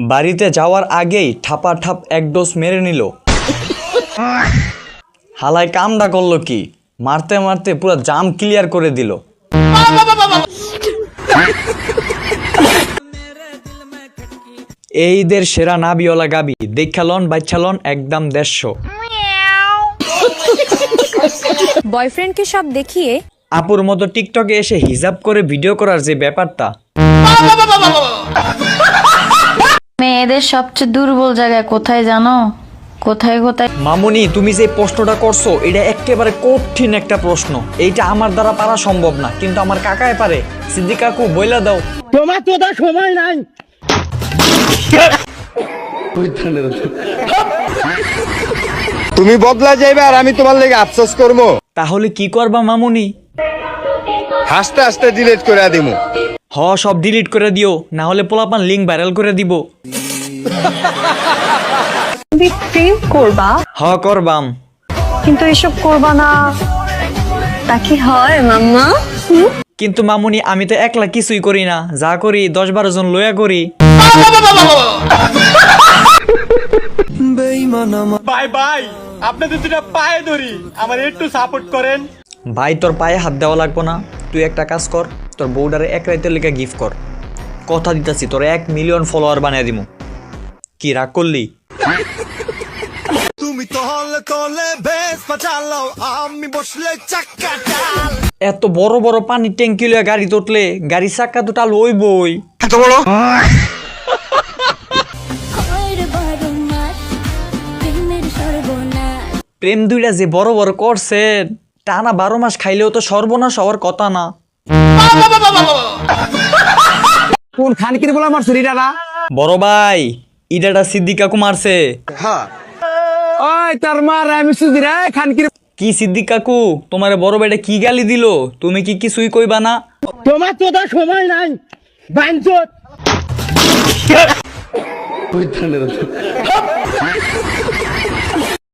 বাড়িতে যাওয়ার আগেই ঠাপা ঠাপ এক ডোজ মেরে নিল। হালায় কামডা করলো কি, মারতে মারতে পুরো জাম ক্লিয়ার করে দিল। এই ঈদের সেরা নাবিওয়ালা গাবি দেখালন বাচ্চালন একদম 150। বয়ফ্রেন্ডকে সব দেখিয়ে আপুর মতো টিকটকে এসে হিজাব করে ভিডিও করার যে ব্যাপারটা, মেয়েদের সবচেয়ে দুর্বল জায়গা কোথায় জানো? কোথায় কোথায়? মামুনি তুমি যে প্রশ্নটা করছো এটা একেবারে কঠিন একটা প্রশ্ন। এইটা আমার দ্বারা পারা সম্ভব না, কিন্তু আমার কাকায় পারে। সিদ্দিক কাকু বইলা দাও। তোমার তো সময় নাই। তুমি বদলা যাইবে আর আমি তোমার লেগে আফসোস করবো। তাহলে কি করবা মামুনি? হাসতে হাসতে ডিলিট করে দিমু। সব ডিলিট করে দিও, না হলে পোলাপান লিংক ভাইরাল করে দিব। তুমি প্রেম করবা, করবাম। কিন্তু এসব করবা না, তা কি হয় মাম্মা? কিন্তু মামুনি আমি তো একলা কিছুই করি না, যা করি 10-12 জন লয়া করি। ভাই ভাই আপনাদের দুটা পায়ে ধরি, আমার একটু সাপোর্ট করেন ভাই। তোর পায়ে হাত দেওয়া লাগবো না, তুই একটা কাজ কর, তোর বউডারে এক রাইতের লেগে গিফট কর। কথা দিতেছি তোর 1 মিলিয়ন ফলোয়ার বানিয়ে দিমু। কি রাগ করলি? তুমি তলে তলে বেশ পাচালাও, আমি বসলে চাক্কা টাল। এত বড় বড় পানির ট্যাঙ্কি লইয়া গাড়ি তুললে গাড়ির চাক্কা তো টাল হইবই। এত বড় প্রেম দুইটা যে বড় বড় করছেন, টানা 12 মাস খাইলেও তো সর্বনাশ হওয়ার কথা না। কোন খানকির বলা আমার শরীরটা না? বড় ভাই ইডাটা সিদ্দিক কাকু মারছে। ওই তার মার আমি সুধি রে খানকির। কি সিদ্দিক কাকু তোমার বড় ভাইটা কি গালি দিল? তুমি কি কিছুই কইবা না? তোমার তো সময় নাই। বাইনচোদ